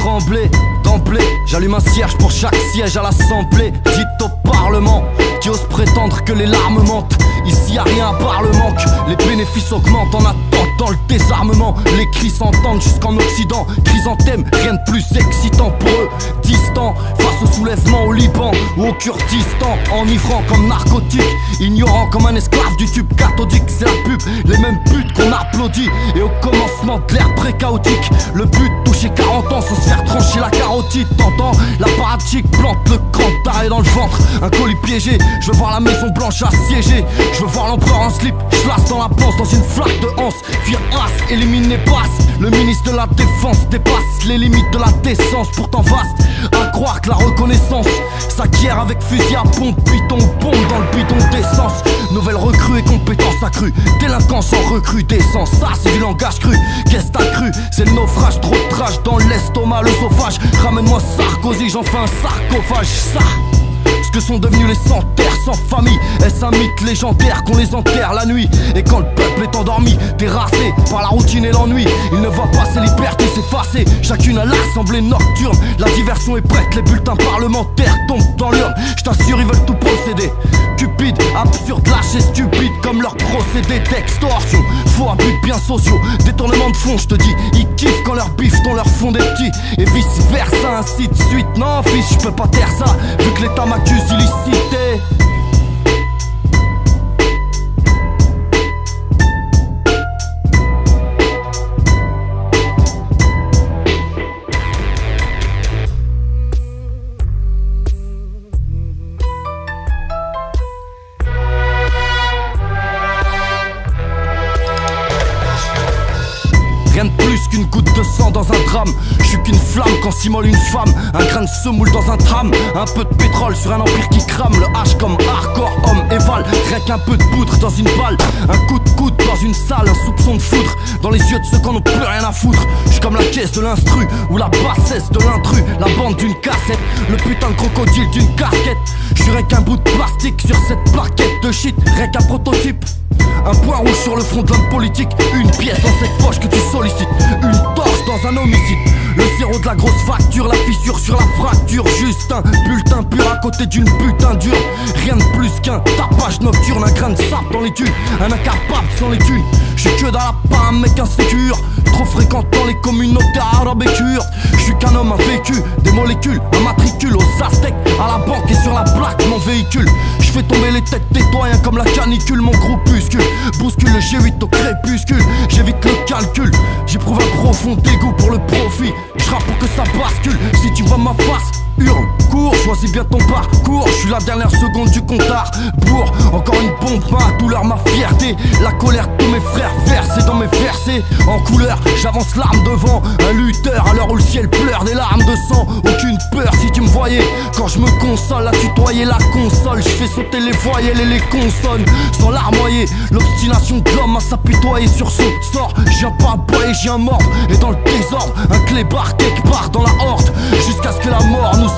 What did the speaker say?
trembler. D'emblée, j'allume un cierge pour chaque siège à l'Assemblée. Dites au Parlement qui ose prétendre que les larmes mentent. Ici y'a rien à part le manque, les bénéfices augmentent en attendant le désarmement. Les cris s'entendent jusqu'en Occident. Chrysanthème, rien de plus excitant pour eux. Distant, face au soulèvement au Liban ou au Kurdistan. Enivrant comme narcotique, ignorant comme un esclave du tube cathodique. C'est la pub, les mêmes buts qu'on applaudit. Et au commencement de l'ère pré-chaotique, le but toucher 40 ans sans se faire trancher la carotide. T'entends, l'apparatchik plante le cran d'arrêt dans le ventre. Un colis piégé, je veux voir la Maison Blanche assiégée. Je veux voir l'empereur en slip, je place dans la panse dans une flaque de hanse. Vire as, élimine les basses. Le ministre de la Défense dépasse les limites de la décence. Pourtant vaste, à croire que la reconnaissance s'acquiert avec fusil à pompe, piton ou bombe dans le bidon d'essence. Nouvelle recrue et compétence accrue, délinquance en recrudescence. Ça c'est du langage cru, qu'est-ce t'as cru? C'est le naufrage, trop de trash dans l'estomac, l'œsophage. Ramène-moi Sarkozy, j'en fais un sarcophage. Ça, ce que sont devenus les sans-terre, sans famille. Est-ce un mythe légendaire qu'on les enterre la nuit? Et quand le peuple est endormi, terrassé par la routine et l'ennui, il ne voit pas ses libertés s'effacer, chacune à l'assemblée nocturne. La diversion est prête, les bulletins parlementaires tombent dans l'urne. Je t'assure, ils veulent tout posséder. Cupide, absurde, lâche et stupide comme leur procédé d'extorsion. Faux abus de biens sociaux, détournement de fonds, je te dis. Ils kiffent quand leur bifton leur font des petits. Et vice versa, ainsi de suite. Non fils, je peux pas taire ça, vu que l'État m'accuse illicité. Rien de plus qu'une goutte de sang dans un drame. Je suis qu'une flamme quand s'immole une femme. Un grain de semoule dans un tram. Un peu de pétrole sur un empire qui crame. Le H comme hardcore, homme éval. Rien qu'un peu de poudre dans une balle. Un coup de coude dans une salle. Un soupçon de foudre dans les yeux de ceux qui n'en ont plus rien à foutre. Je suis comme la caisse de l'instru ou la bassesse de l'intrus. La bande d'une cassette, le putain de crocodile d'une casquette. Je suis rien qu'un bout de plastique sur cette plaquette de shit. Rien qu'un prototype. Un point rouge sur le front de l'homme politique. Une pièce dans cette poche que tu sollicites. Une torche dans un homicide. Le zéro de la grosse facture, la fissure sur la fracture. Juste un bulletin pur à côté d'une putain dure. Rien de plus qu'un tapage nocturne. Un grain de sable dans les dunes, un incapable sans les thunes. J'suis que dans la panne mec insécure. Trop fréquentant les communautés arabes et kurdes. J'suis qu'un homme invécu, des molécules, un matricule aux Aztèques. À la banque et sur la plaque mon véhicule. J'fais tomber les têtes des doyens comme la canicule. Mon groupuscule bouscule le G8 au crépuscule. J'évite le calcul, j'éprouve un profond dégoût pour le profit. J'rappe pour que ça bascule, si tu vois ma face, hurle, cours, choisis bien ton parcours. Je suis la dernière seconde du compte à rebours. Encore une bombe, ma douleur, ma fierté. La colère de tous mes frères versés dans mes versets. En couleur, j'avance l'arme devant un lutteur à l'heure où le ciel pleure des larmes de sang. Aucune peur si tu me voyais quand je me console à tutoyer la console. Je fais sauter les voyelles et les consonnes sans larmoyer. L'obstination de l'homme à s'apitoyer sur son sort. Je viens pas aboyer, je viens mordre. Et dans le désordre, un clébard quelque part dans la horde. Jusqu'à ce que la mort nous